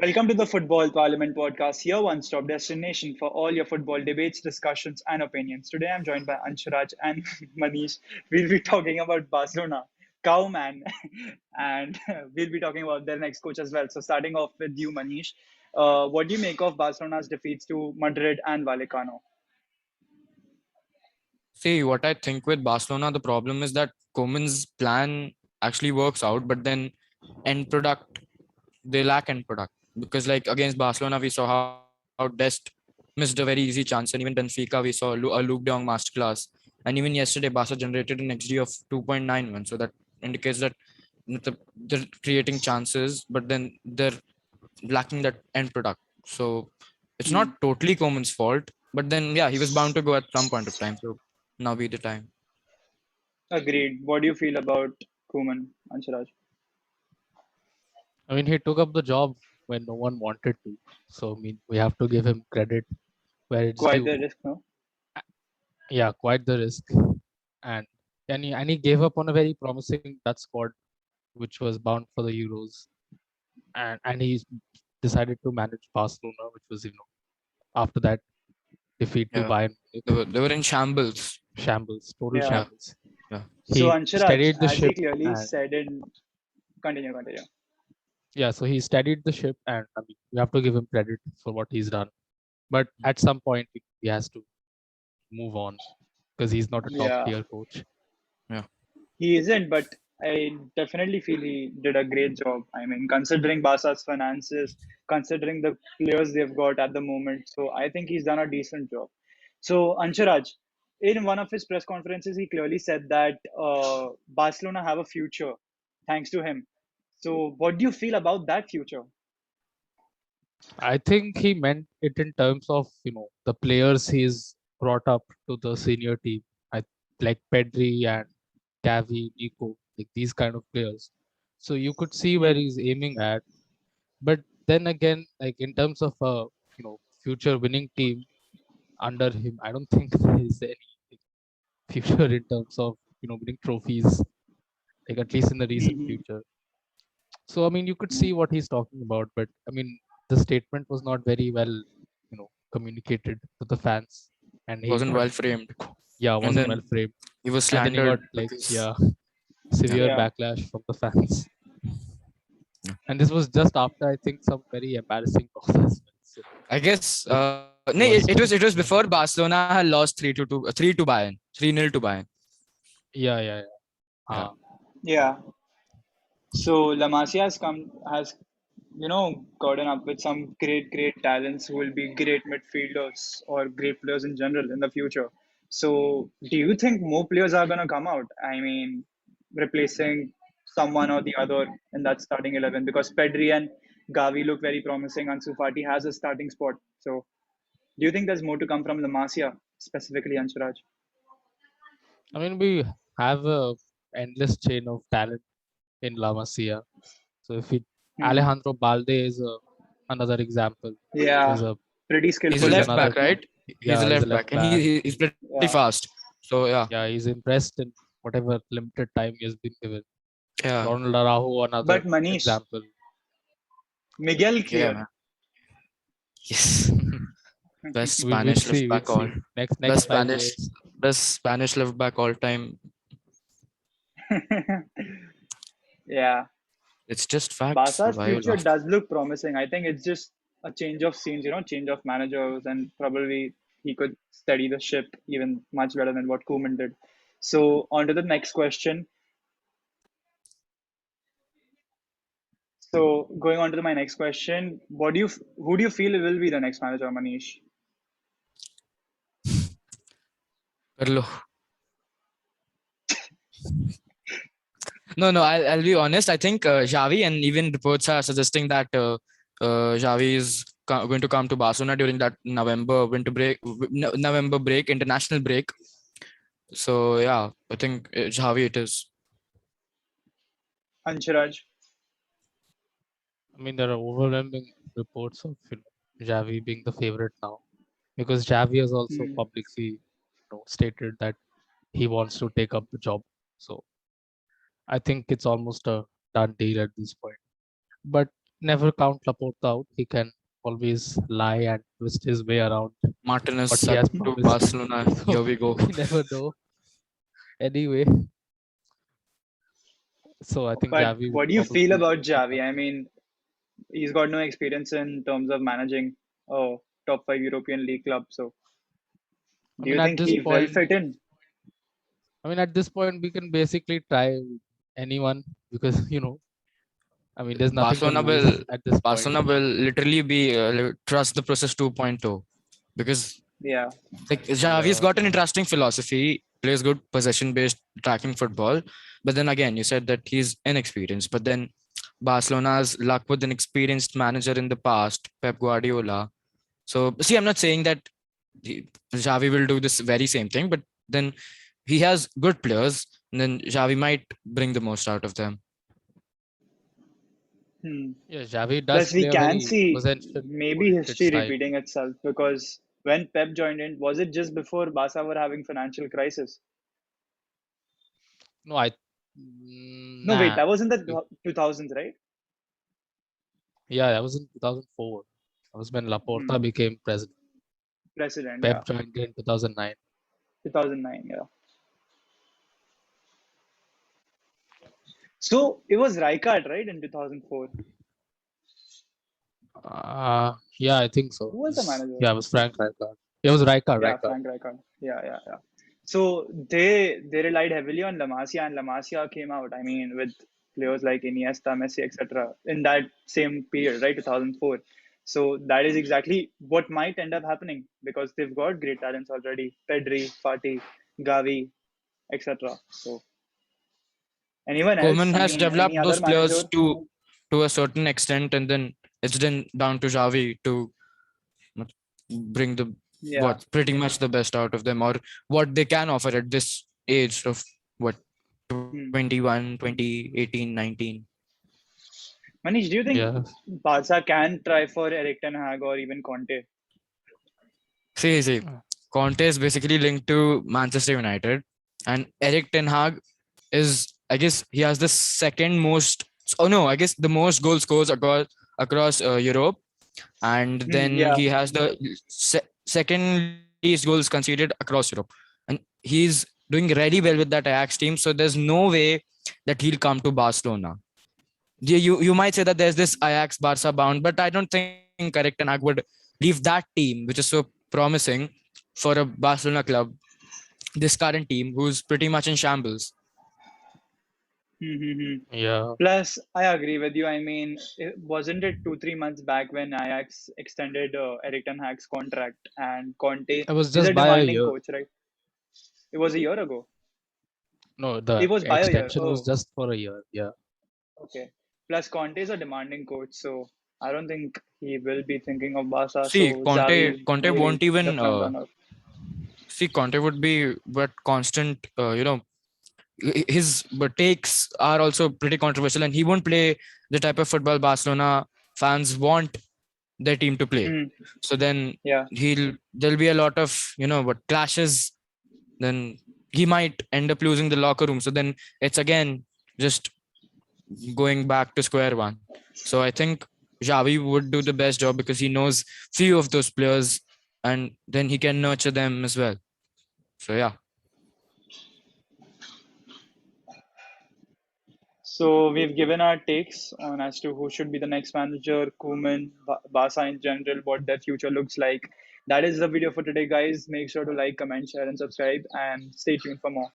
Welcome to the Football Parliament podcast, your one stop destination for all your football debates, discussions, and opinions. Today I'm joined by Anshuraj and Manish. We'll be talking about Barcelona, Cowman, and we'll be talking about their next coach as well. So, starting off with you, Manish, what do you make of Barcelona's defeats to Madrid and Vallecano? See, what I think with Barcelona, the problem is that Koeman's plan actually works out, but then end product, they lack end product. Because like against Barcelona, we saw how Dest missed a very easy chance, and even Benfica, we saw a Luke de Jong masterclass. And even yesterday, Barca generated an XG of 2.91. So that indicates that they're creating chances, but then they're lacking that end product. So it's Hmm. not totally Koeman's fault, but then yeah, he was bound to go at some point of time. So now be the time. Agreed. What do you feel about Koeman, Anshuraj? I mean, he took up the job when no one wanted to. So, I mean, we have to give him credit where it's Quite due. the risk, no? Yeah, quite the risk. And and he gave up on a very promising Dutch squad, which was bound for the Euros. And he decided to manage Barcelona, which was, after that defeat to Yeah, Bayern, they were in shambles. shambles, total Yeah. Yeah, shambles. yeah. So, He Anshuraj, steadied the as he ship clearly and said in. Continue. yeah, so he steadied the ship, and I mean, we have to give him credit for what he's done. But at some point, he has to move on because he's not a top Yeah. tier coach. Yeah. He isn't, but I definitely feel he did a great job. I mean, considering Barca's finances, considering the players they've got at the moment, so I think he's done a decent job. So, Anshuraj, in one of his press conferences, he clearly said that Barcelona have a future thanks to him. So, what do you feel about that future? I think he meant it in terms of the players he's brought up to the senior team. I like Pedri and Gavi, Nico, like these kind of players. So you could see where Hmm. he's aiming at. But then again, like in terms of a future winning team under him, I don't think there is any future in terms of winning trophies, like at least in the recent Hmm. future. So I mean, you could see what he's talking about, but I mean, the statement was not very well, communicated to the fans, and he Wasn't got well framed, yeah, and wasn't well then framed, he was and then he got slandered like because yeah, severe Yeah. backlash from the fans, yeah. and this was just after I think some very embarrassing losses. So I guess it no, it was was it was before Barcelona had lost 3-2, 3 to Bayern, 3-0 to Bayern. yeah. Yeah, Yeah. So La Masia has gotten up with some great talents who will be great midfielders or great players in general in the future. So do you think more players are gonna come out? I mean, replacing someone or the other in that starting 11 because Pedri and Gavi look very promising. Ansu Fati has a starting spot. So do you think there's more to come from La Masia specifically, Ansuraj? I mean, we have a endless chain of talent in La Masia. So if it Hmm. Alejandro Balde is another example. Yeah, He's a pretty he's a skillful he's left another back, left back, no? right? He's a yeah, he's a left left back, and back. he's pretty Yeah. fast. So yeah, Yeah, he's impressed in whatever limited time he has been given. yeah, Ronald Araujo, another But Manish, example. Miguel yeah, clear. man. Yes, best We'll Spanish left see, we'll back all, see. Next best 5 years. Spanish, best Spanish left back all time. Yeah, It's just facts. Barca's Why you future laugh? does look promising. I think it's just a change of scenes, change of managers, and probably he could steady the ship even much better than what Koeman did. So on to the next question. So going on to my next question, who do you feel will be the next manager, Manish? Carlo. No, I'll be honest. I think Xavi, and even reports are suggesting that Xavi is going to come to Barcelona during that November break, international break. So yeah, I think Xavi it is. Anshiraj. I mean, there are overwhelming reports of Xavi being the favorite now because Xavi has also Hmm. publicly stated that he wants to take up the job. So I think it's almost a done deal at this point. But never count Laporta out. He can always lie and twist his way around Martinez what he at has to promised. Barcelona. So Here we go. we never know. Anyway, so I think But Xavi would what do you feel probably about pick Xavi? up. I mean, he's got no experience in terms of managing a top five European league club. So, I do mean, you at think this he will point, fit in? we can basically try anyone because there's nothing to Barcelona lose will at this point. Barcelona will literally be trust the process 2.0 because Yeah. like Xavi's Yeah, got an interesting philosophy, plays good possession-based attacking football. But then again, you said that he's inexperienced. But then Barcelona's luck with an experienced manager in the past, Pep Guardiola. So see, I'm not saying that Xavi will do this very same thing, but then he has good players, and then Xavi might bring the most out of them. Hmm. yeah, Xavi does Plus, we play a can very see maybe possession-oriented history style. repeating itself because when Pep joined in, was it just before Barca were having financial crisis? No, No, wait, nah. that was in the 2000s, right? Yeah, that was in 2004. That was when Hmm. Laporta became president. President, yeah, Pep joined in 2009. 2009, yeah. So it was Rijkaard, right, in 2004. Yeah, I think so. Who was the manager? Yeah, it was Frank Rijkaard. It was Rijkaard, Yeah, Rijkaard. Frank Rijkaard. Yeah, yeah, yeah. So they relied heavily on La Masia, and La Masia came out. I mean, with players like Iniesta, Messi, etc. in that same period, right, 2004. So that is exactly what might end up happening because they've got great talents already: Pedri, Fati, Gavi, etc. So anyone else? Koeman I has mean, any developed other those players manager? to a certain extent, and then it's then down to Xavi to bring the Yeah. what pretty much the best out of them or what they can offer at this age of what Hmm. 21, 20, 18, 19. Manish, do you think Yeah, Barca can try for Eric Ten Hag or even Conte? See, Conte is basically linked to Manchester United, and Eric Ten Hag is, I guess, he has the second most. Oh no, I guess the most goal scores across Europe, and Hmm, then yeah. he has the second least goals conceded across Europe, and he's doing really well with that Ajax team. So there's no way that he'll come to Barcelona. You might say that there's this Ajax Barca bound, but I don't think Eric Ten Hag would leave that team, which is so promising for a Barcelona club, this current team who's pretty much in shambles. Hmm. yeah. Plus, I agree with you. I mean, wasn't it 2, 3 months back when Ajax extended Eric Ten Hag's contract and Conte It was is a just by a demanding year. coach, right? It was a year ago. No, the It was by a year. extension was Oh, just for a year. Yeah. okay. Plus, Conte is a demanding coach, so I don't think he will be thinking of Barca. See, So Conte Xavi Conte maybe won't the even front runner. see Conte would be but constant. His but takes are also pretty controversial, and he won't play the type of football Barcelona fans want their team to play. Hmm. So then Yeah. there'll be a lot of what clashes. Then he might end up losing the locker room. So then it's again just going back to square one. So I think Xavi would do the best job because he knows few of those players, and then he can nurture them as well. So yeah. So we've given our takes on as to who should be the next manager, Koeman, Barca in general, what their future looks like. That is the video for today, guys. Make sure to like, comment, share, and subscribe, and stay tuned for more.